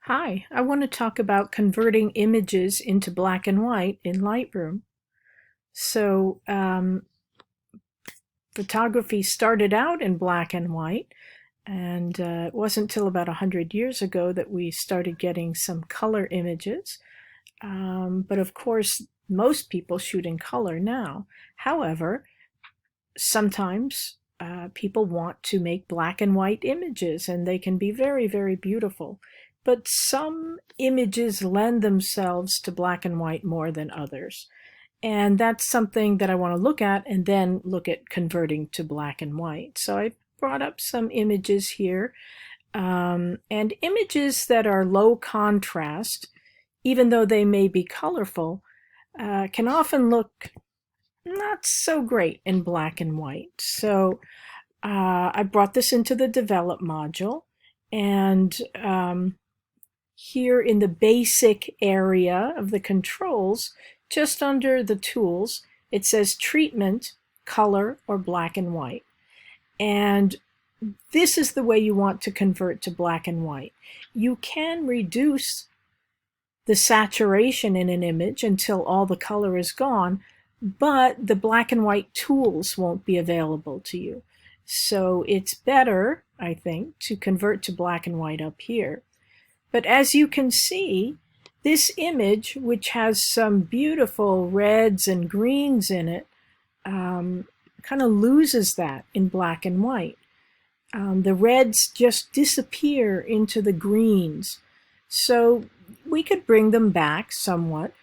Hi, I want to talk about converting images into black and white in Lightroom. So, photography started out in black and white, and it wasn't until about 100 years ago that we started getting some color images. But of course, most people shoot in color now. However, sometimes people want to make black and white images, and they can be very, very beautiful. But some images lend themselves to black and white more than others. And that's something that I want to look at and then look at converting to black and white. So I brought up some images here, and images that are low contrast, even though they may be colorful, can often look not so great in black and white. So I brought this into the develop module, and here in the basic area of the controls, just under the tools, it says treatment, color, or black and white. And this is the way you want to convert to black and white. You can reduce the saturation in an image until all the color is gone, but the black and white tools won't be available to you. So it's better, I think, to convert to black and white up here. But as you can see, this image, which has some beautiful reds and greens in it, kind of loses that in black and white. The reds just disappear into the greens. So we could bring them back somewhat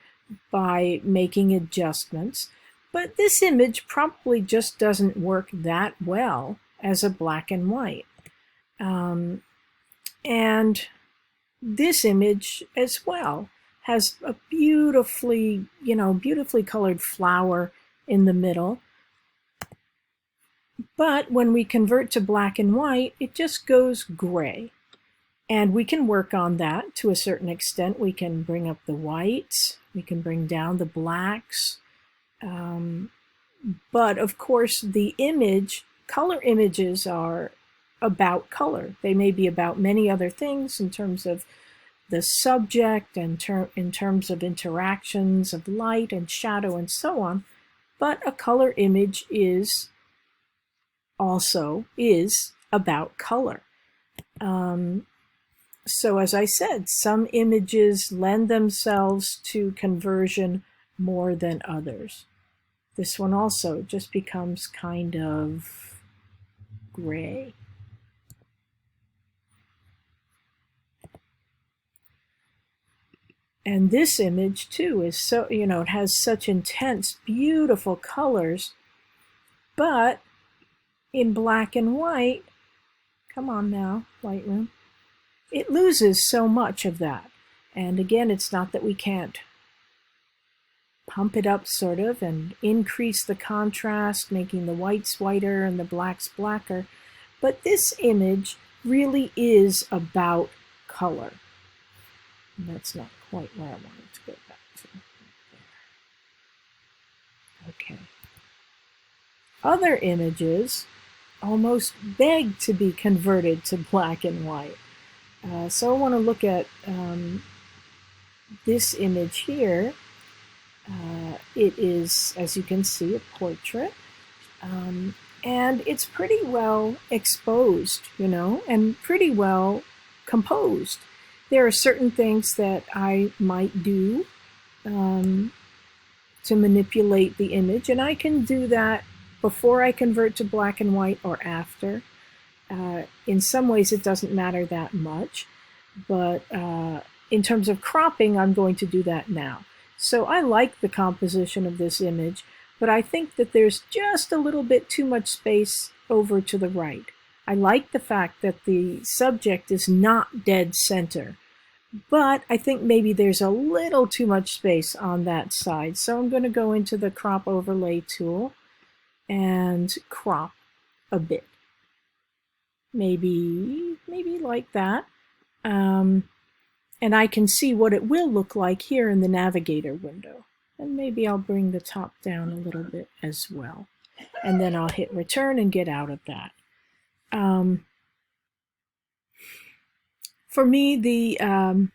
by making adjustments, but this image probably just doesn't work that well as a black and white. And this image as well has a beautifully colored flower in the middle. But when we convert to black and white, it just goes gray. And we can work on that to a certain extent. We can bring up the whites, we can bring down the blacks. But of course, the color images are about color. They may be about many other things in terms of the subject and in terms of interactions of light and shadow and so on. But a color image is about color. So as I said, some images lend themselves to conversion more than others. This one also just becomes kind of gray. And this image too is so, it has such intense, beautiful colors, but in black and white, come on now, Lightroom, it loses so much of that. And again, it's not that we can't pump it up sort of and increase the contrast, making the whites whiter and the blacks blacker, but this image really is about color. And that's not quite where I wanted to go back to. Okay. Other images almost beg to be converted to black and white. So I want to look at this image here. It is, as you can see, a portrait. And it's pretty well exposed, and pretty well composed. There are certain things that I might do to manipulate the image, and I can do that before I convert to black and white or after. In some ways it doesn't matter that much, but in terms of cropping, I'm going to do that now. So I like the composition of this image, but I think that there's just a little bit too much space over to the right. I like the fact that the subject is not dead center, but I think maybe there's a little too much space on that side. So I'm going to go into the crop overlay tool and crop a bit. Maybe like that. And I can see what it will look like here in the navigator window. And maybe I'll bring the top down a little bit as well. And then I'll hit return and get out of that. For me, the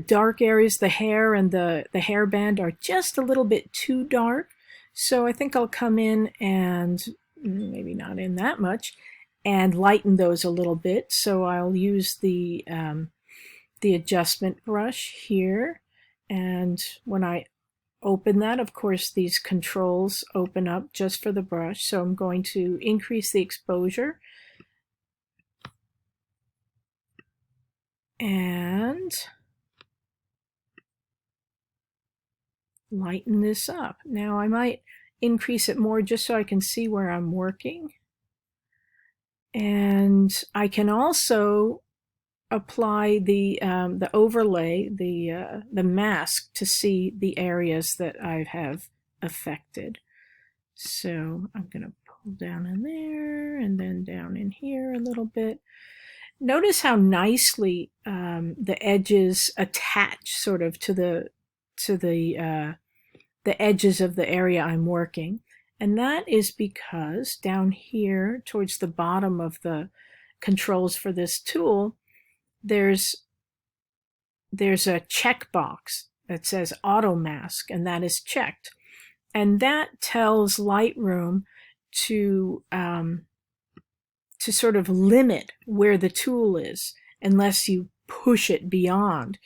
dark areas, the hair and the hairband are just a little bit too dark. So I think I'll come in and maybe not in that much and lighten those a little bit. So I'll use the adjustment brush here. And when I open that, of course, these controls open up just for the brush. So I'm going to increase the exposure and lighten this up. Now I might increase it more just so I can see where I'm working. And I can also apply the overlay, the mask, to see the areas that I have affected. So I'm going to pull down in there and then down in here a little bit. Notice how nicely the edges attach sort of to the edges of the area I'm working. And that is because down here towards the bottom of the controls for this tool, there's a checkbox that says Auto Mask, and that is checked. And that tells Lightroom to sort of limit where the tool is unless you push it beyond.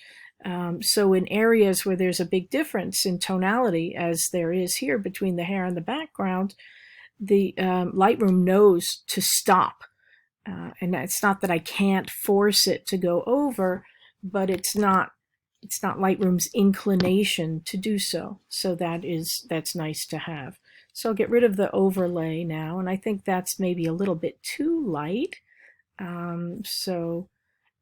So in areas where there's a big difference in tonality, as there is here between the hair and the background, the Lightroom knows to stop. And it's not that I can't force it to go over, but it's not Lightroom's inclination to do so. So that's nice to have. So I'll get rid of the overlay now, and I think that's maybe a little bit too light. So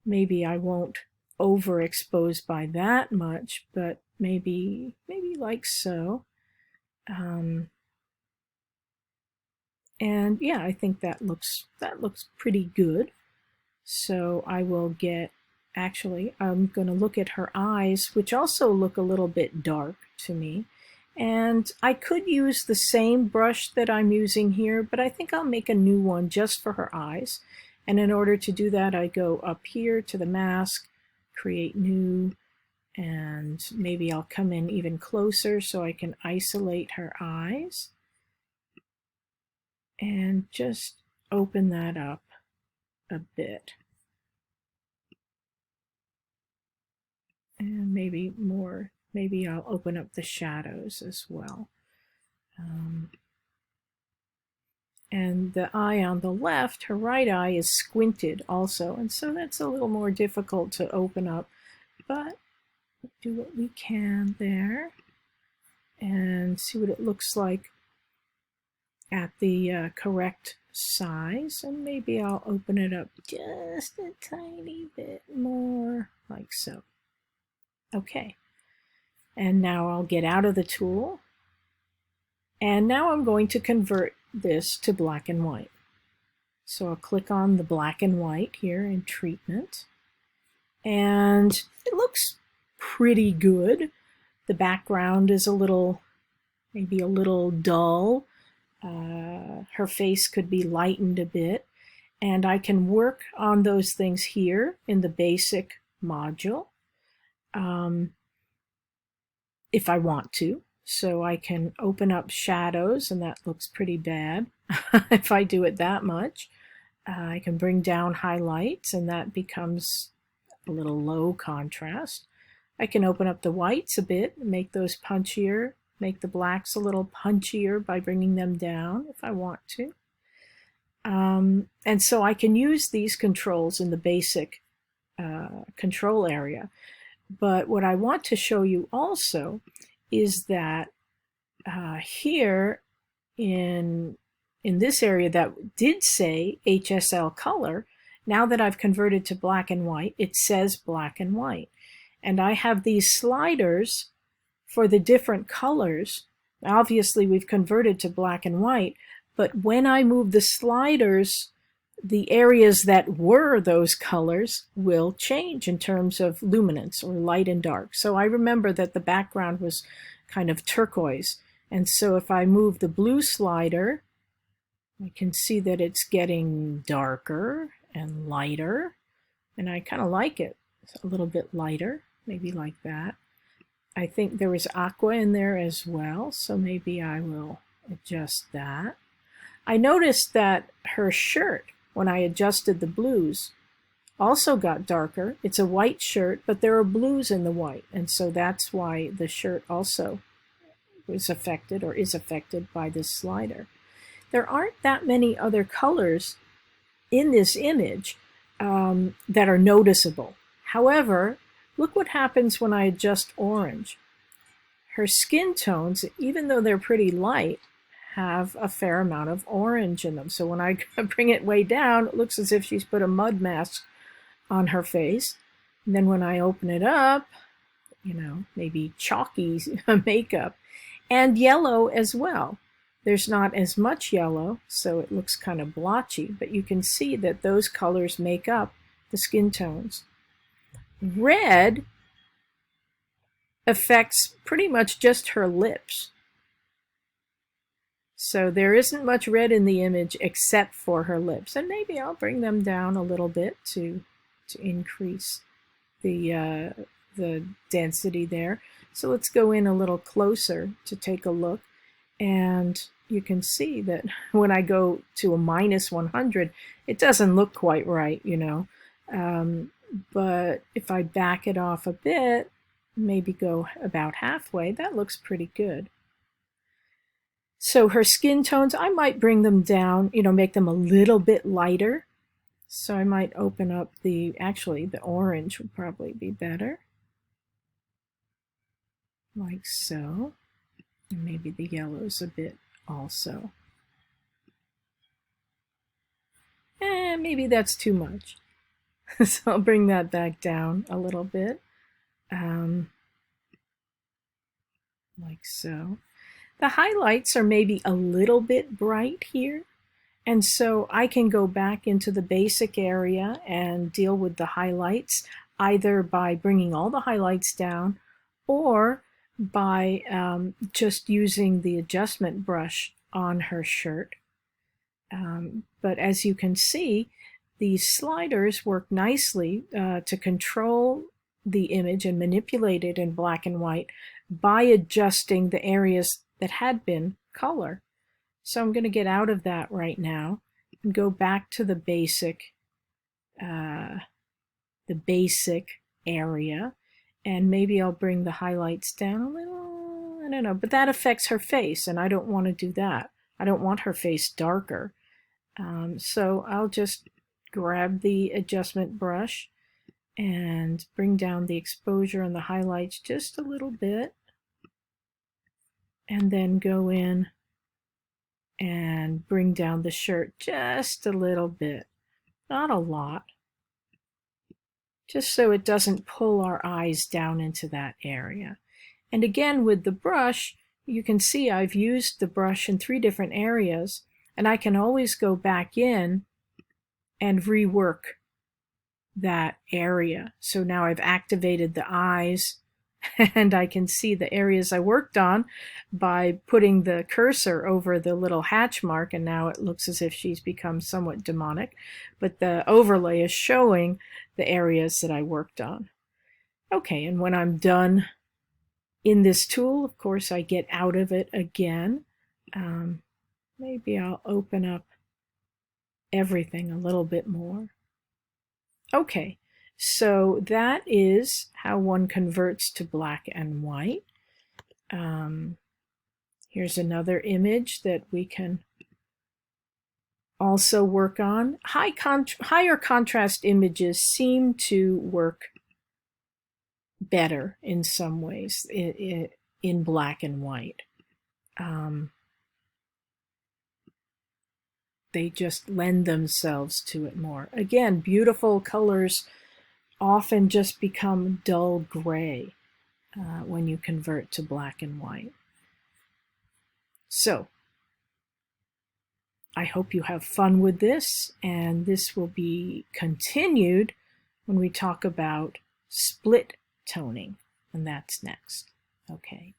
maybe I won't overexpose by that much, but maybe like so. And yeah, I think that looks pretty good. So I will actually, I'm going to look at her eyes, which also look a little bit dark to me. And I could use the same brush that I'm using here, but I think I'll make a new one just for her eyes. And in order to do that, I go up here to the mask, create new, and maybe I'll come in even closer so I can isolate her eyes. And just open that up a bit. And maybe more, maybe I'll open up the shadows as well. And the eye on the left, her right eye, is squinted also, and so that's a little more difficult to open up, but we'll do what we can there and see what it looks like at the correct size. And maybe I'll open it up just a tiny bit more, like so. Okay, and now I'll get out of the tool, and now I'm going to convert this to black and white. So I'll click on the black and white here in treatment, and it looks pretty good. The background is maybe a little dull. Her face could be lightened a bit, and I can work on those things here in the basic module if I want to. So I can open up shadows, and that looks pretty bad if I do it that much. I can bring down highlights, and that becomes a little low contrast. I can open up the whites a bit and make those punchier, make the blacks a little punchier by bringing them down if I want to. And so I can use these controls in the basic control area. But what I want to show you also is that here in this area that did say HSL color, now that I've converted to black and white, it says black and white. And I have these sliders for the different colors. Obviously, we've converted to black and white, but when I move the sliders, the areas that were those colors will change in terms of luminance or light and dark. So I remember that the background was kind of turquoise. And so if I move the blue slider, I can see that it's getting darker and lighter, and I kind of like it. a little bit lighter, maybe like that. I think there was aqua in there as well, so maybe I will adjust that. I noticed that her shirt, when I adjusted the blues, also got darker. It's a white shirt, but there are blues in the white, and so that's why the shirt also was affected or is affected by this slider. There aren't that many other colors in this image that are noticeable. However, look what happens when I adjust orange. Her skin tones, even though they're pretty light, have a fair amount of orange in them. So when I bring it way down, it looks as if she's put a mud mask on her face. And then when I open it up, you know, maybe chalky makeup, and yellow as well. There's not as much yellow, so it looks kind of blotchy, but you can see that those colors make up the skin tones. Red affects pretty much just her lips. So there isn't much red in the image except for her lips. And maybe I'll bring them down a little bit to increase the density there. So let's go in a little closer to take a look. And you can see that when I go to a -100, it doesn't look quite right, you know. But if I back it off a bit, maybe go about halfway, that looks pretty good. So her skin tones, I might bring them down, you know, make them a little bit lighter. So I might open up actually the orange would probably be better. Like so. And maybe the yellow's a bit also. Maybe that's too much. So I'll bring that back down a little bit. Like so. The highlights are maybe a little bit bright here. And so I can go back into the basic area and deal with the highlights, either by bringing all the highlights down or by just using the adjustment brush on her shirt. But as you can see, these sliders work nicely to control the image and manipulate it in black and white by adjusting the areas that had been color. So I'm going to get out of that right now and go back to the basic area, and maybe I'll bring the highlights down a little. I don't know, but that affects her face, and I don't want to do that. I don't want her face darker. So I'll just grab the adjustment brush and bring down the exposure and the highlights just a little bit, and then go in and bring down the shirt just a little bit, not a lot, just so it doesn't pull our eyes down into that area. And again, with the brush, you can see I've used the brush in 3 different areas, and I can always go back in and rework that area. So now I've activated the eyes, and I can see the areas I worked on by putting the cursor over the little hatch mark, and now it looks as if she's become somewhat demonic, but the overlay is showing the areas that I worked on. Okay, and when I'm done in this tool, of course, I get out of it again. Maybe I'll open up everything a little bit more. Okay. So that is how one converts to black and white. Here's another image that we can also work on. Higher contrast images seem to work better in some ways in black and white. They just lend themselves to it more. Again, beautiful colors often just become dull gray when you convert to black and white. So, I hope you have fun with this, and this will be continued when we talk about split toning, and that's next. Okay.